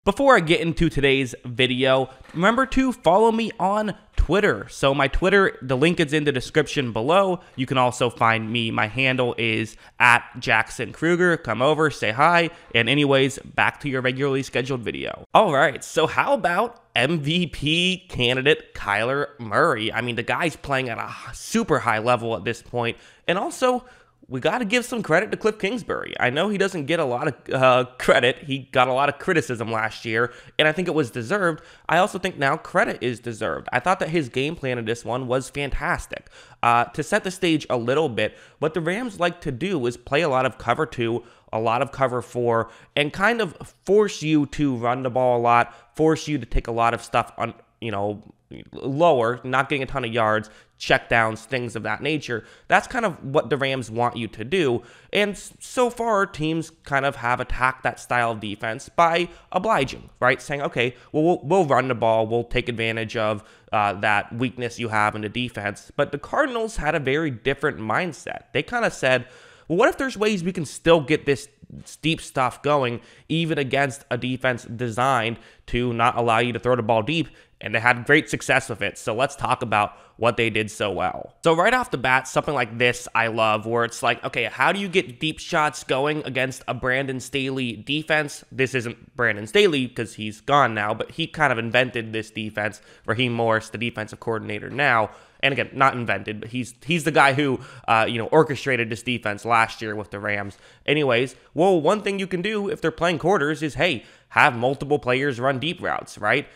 Before I get into today's video, remember to follow me on Twitter. So my Twitter, the link is in the description below. You can also find me. My handle is @JacksonKruger. Come over, say hi. And anyways, back to your regularly scheduled video. All right, so how about MVP candidate Kyler Murray? I mean, the guy's playing at a super high level at this point. And also, we got to give some credit to Cliff Kingsbury. I know he doesn't get a lot of credit. He got a lot of criticism last year, and I think it was deserved. I also think now credit is deserved. I thought that his game plan in this one was fantastic. To set the stage a little bit, what the Rams like to do is play a lot of cover 2, a lot of cover 4, and kind of force you to run the ball a lot, force you to take a lot of stuff on, lower, not getting a ton of yards, check downs, things of that nature. That's kind of what the Rams want you to do. And so far, teams kind of have attacked that style of defense by obliging, right? Saying, okay, well, we'll run the ball. We'll take advantage of that weakness you have in the defense. But the Cardinals had a very different mindset. They kind of said, well, what if there's ways we can still get this deep stuff going, even against a defense designed to not allow you to throw the ball deep? And they had great success with it. So let's talk about what they did so well. So right off the bat, something like this I love, where it's like, okay, how do you get deep shots going against a Brandon Staley defense? This isn't Brandon Staley because he's gone now, but he kind of invented this defense. Raheem Morris, the defensive coordinator now, and again, not invented, but he's the guy who orchestrated this defense last year with the Rams. Anyways, well, one thing you can do if they're playing quarters is, hey, have multiple players run deep routes, right?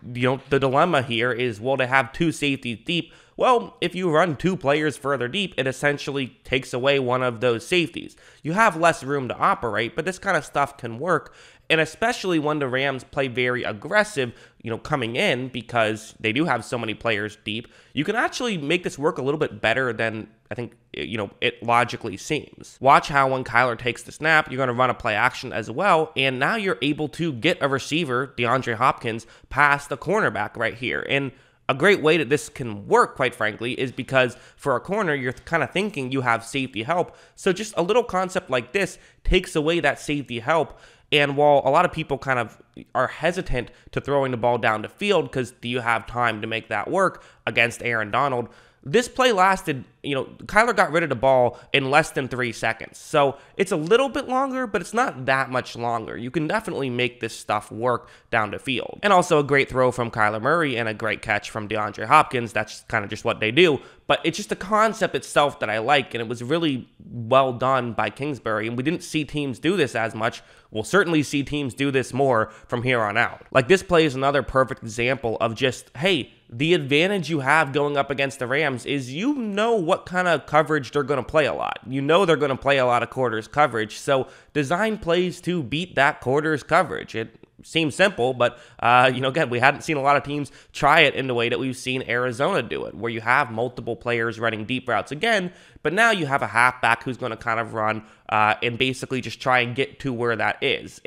The dilemma here is, well, to have 2 safeties deep, well, if you run 2 players further deep, it essentially takes away one of those safeties. You have less room to operate, but this kind of stuff can work. And especially when the Rams play very aggressive, coming in, because they do have so many players deep, you can actually make this work a little bit better than I think, it logically seems. Watch how when Kyler takes the snap, you're going to run a play action as well, and now you're able to get a receiver, DeAndre Hopkins, past the cornerback right here. And a great way that this can work, quite frankly, is because for a corner, you're kind of thinking you have safety help. So just a little concept like this takes away that safety help. And while a lot of people kind of are hesitant to throwing the ball down the field because do you have time to make that work against Aaron Donald, this play lasted, Kyler got rid of the ball in less than 3 seconds. So it's a little bit longer, but it's not that much longer. You can definitely make this stuff work down the field. And also a great throw from Kyler Murray and a great catch from DeAndre Hopkins. That's kind of just what they do. But it's just the concept itself that I like, and it was really well done by Kingsbury. And we didn't see teams do this as much. We'll certainly see teams do this more from here on out. Like, this play is another perfect example of just, hey, the advantage you have going up against the Rams is what kind of coverage they're going to play a lot. They're going to play a lot of quarters coverage. So design plays to beat that quarters coverage. It seems simple, but, again, we hadn't seen a lot of teams try it in the way that we've seen Arizona do it, where you have multiple players running deep routes again, but now you have a halfback who's going to kind of run and basically just try and get to where that is.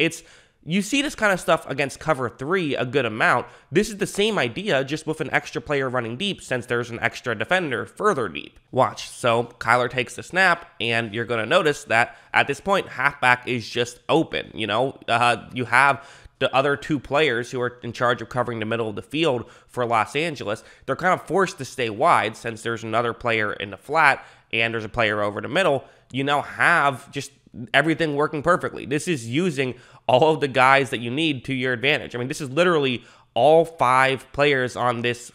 You see this kind of stuff against cover 3 a good amount. This is the same idea, just with an extra player running deep since there's an extra defender further deep. Watch. So Kyler takes the snap, and you're going to notice that at this point, halfback is just open. You have the other 2 players who are in charge of covering the middle of the field for Los Angeles. They're kind of forced to stay wide since there's another player in the flat and there's a player over the middle. You now have just everything working perfectly. This is using all of the guys that you need to your advantage. I mean, this is literally all 5 players on this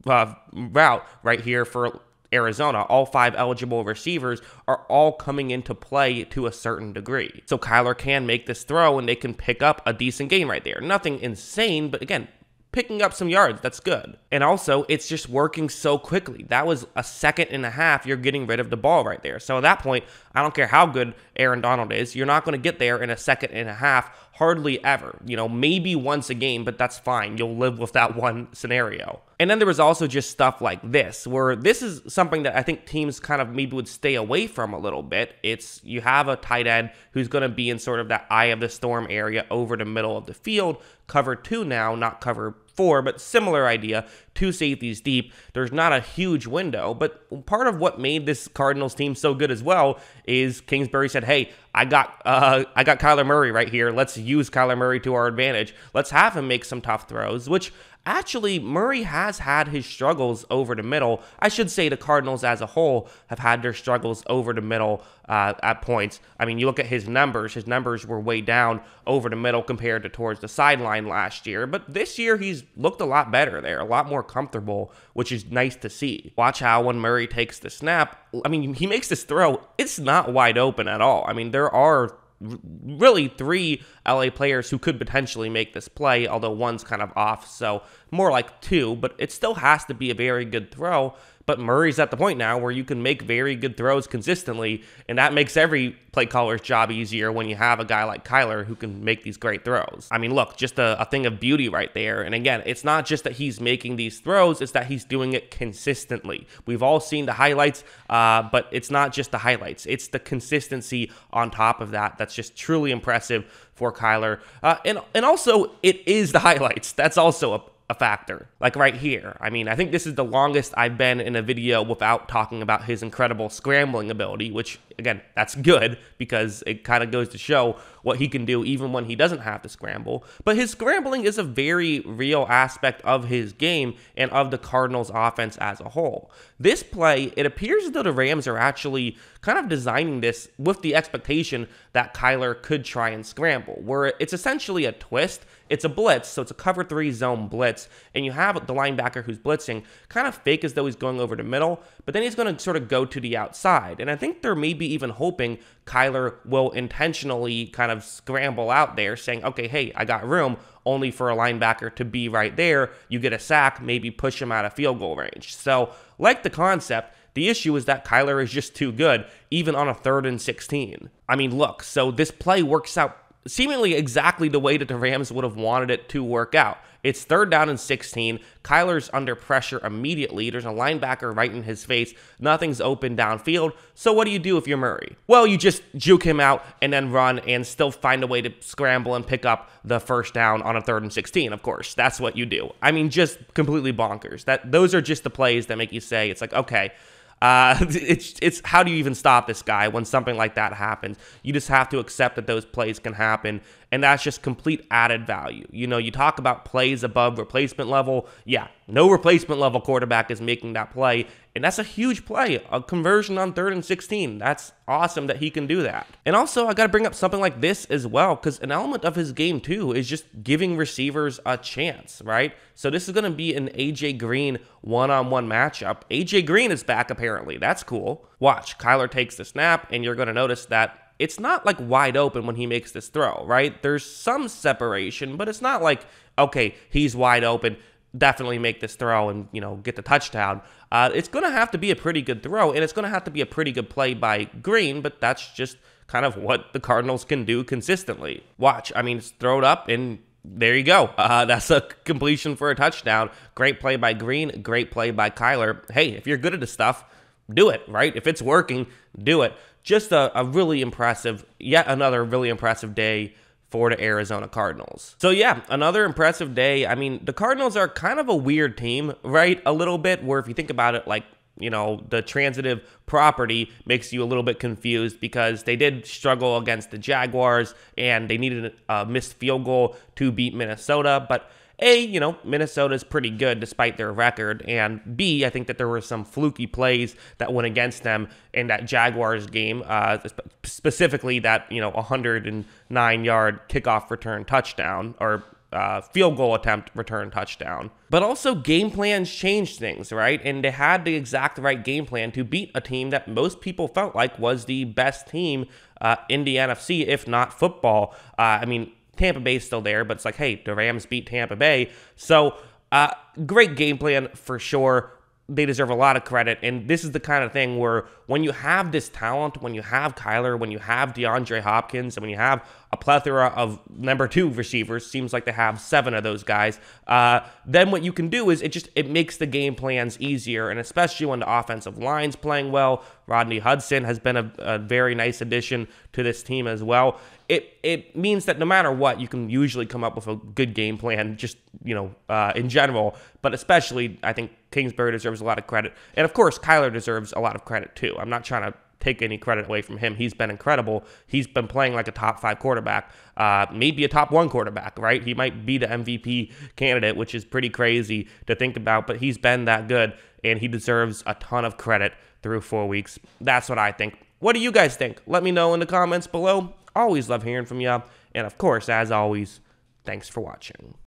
route right here for Arizona. All 5 eligible receivers are all coming into play to a certain degree. So Kyler can make this throw and they can pick up a decent gain right there. Nothing insane, but again, picking up some yards, that's good. And also, it's just working so quickly. That was a 1.5 seconds, you're getting rid of the ball right there. So at that point, I don't care how good Aaron Donald is, you're not going to get there in a 1.5 seconds, hardly ever. Maybe once a game, but that's fine. You'll live with that one scenario. And then there was also just stuff like this, where this is something that I think teams kind of maybe would stay away from a little bit. It's you have a tight end who's going to be in sort of that eye of the storm area over the middle of the field, cover 2 now, not cover 4, but similar idea. 2 safeties deep. There's not a huge window, but part of what made this Cardinals team so good as well is Kingsbury said, hey, I got Kyler Murray right here. Let's use Kyler Murray to our advantage. Let's have him make some tough throws, which actually Murray has had his struggles over the middle. I should say the Cardinals as a whole have had their struggles over the middle at points. I mean, you look at his numbers were way down over the middle compared to towards the sideline last year, but this year he's looked a lot better there, a lot more comfortable, which is nice to see. Watch how when Murray takes the snap, I mean, he makes this throw, it's not wide open at all. I mean, there are really 3 LA players who could potentially make this play, although one's kind of off, so more like 2, but it still has to be a very good throw. But Murray's at the point now where you can make very good throws consistently, and that makes every play caller's job easier when you have a guy like Kyler who can make these great throws. I mean, look, just a thing of beauty right there. And again, it's not just that he's making these throws, it's that he's doing it consistently. We've all seen the highlights, but it's not just the highlights. It's the consistency on top of that that's just truly impressive for Kyler. And also, it is the highlights. That's also a factor. Like right here. I mean, I think this is the longest I've been in a video without talking about his incredible scrambling ability, which, again, that's good because it kind of goes to show what he can do even when he doesn't have to scramble. But his scrambling is a very real aspect of his game and of the Cardinals offense as a whole. This play, it appears as though the Rams are actually kind of designing this with the expectation that Kyler could try and scramble, where it's essentially a twist. It's a blitz, so it's a cover 3 zone blitz, and you have the linebacker who's blitzing kind of fake as though he's going over the middle, but then he's going to sort of go to the outside. And I think they're maybe even hoping Kyler will intentionally kind of scramble out there, saying, okay, hey, I got room, only for a linebacker to be right there. You get a sack, maybe push him out of field goal range. So, like the concept, the issue is that Kyler is just too good, even on a 3rd and 16. I mean, look, so this play works out seemingly exactly the way that the Rams would have wanted it to work out. It's 3rd down and 16. Kyler's under pressure immediately. There's a linebacker right in his face. Nothing's open downfield. So what do you do if you're Murray? Well, you just juke him out and then run and still find a way to scramble and pick up the 1st down on a 3rd and 16, of course. That's what you do. I mean, just completely bonkers. Those are just the plays that make you say, it's like, okay, it's how do you even stop this guy when something like that happens? You just have to accept that those plays can happen, and that's just complete added value. You know, you talk about plays above replacement level. Yeah, no replacement level quarterback is making that play, and that's a huge play, a conversion on 3rd and 16. That's awesome that he can do that. And also, I got to bring up something like this as well, because an element of his game too is just giving receivers a chance, right? So this is going to be an AJ Green one-on-one matchup. AJ Green is back apparently. That's cool. Watch, Kyler takes the snap, and you're going to notice that it's not like wide open when he makes this throw, right? There's some separation, but it's not like, okay, he's wide open, definitely make this throw and, you know, get the touchdown. It's going to have to be a pretty good throw, and it's going to have to be a pretty good play by Green, but that's just kind of what the Cardinals can do consistently. Watch, I mean, it's thrown up, and there you go. That's a completion for a touchdown. Great play by Green, great play by Kyler. Hey, if you're good at this stuff, do it, right? If it's working, do it. Just a really impressive, yet another really impressive day for the Arizona Cardinals. So yeah, another impressive day. I mean, the Cardinals are kind of a weird team, right? A little bit, where if you think about it, like, you know, the transitive property makes you a little bit confused because they did struggle against the Jaguars and they needed a missed field goal to beat Minnesota, but A, you know, Minnesota's pretty good despite their record, and B, I think that there were some fluky plays that went against them in that Jaguars game, specifically that, you know, 109-yard kickoff return touchdown, or field goal attempt return touchdown. But also game plans changed things, right? And they had the exact right game plan to beat a team that most people felt like was the best team in the NFC, if not football. I mean, Tampa Bay's still there, but it's like, hey, the Rams beat Tampa Bay. So, great game plan for sure. They deserve a lot of credit, and this is the kind of thing where when you have this talent, when you have Kyler, when you have DeAndre Hopkins, and when you have a plethora of number 2 receivers, seems like they have 7 of those guys, then what you can do is it makes the game plans easier, and especially when the offensive line's playing well. Rodney Hudson has been a very nice addition to this team as well. it means that no matter what, you can usually come up with a good game plan, just, in general. But especially, I think Kingsbury deserves a lot of credit. And of course, Kyler deserves a lot of credit too. I'm not trying to take any credit away from him. He's been incredible. He's been playing like a top 5 quarterback, maybe a top 1 quarterback, right? He might be the MVP candidate, which is pretty crazy to think about, but he's been that good, and he deserves a ton of credit through 4 weeks. That's what I think. What do you guys think? Let me know in the comments below. Always love hearing from you. And of course, as always, thanks for watching.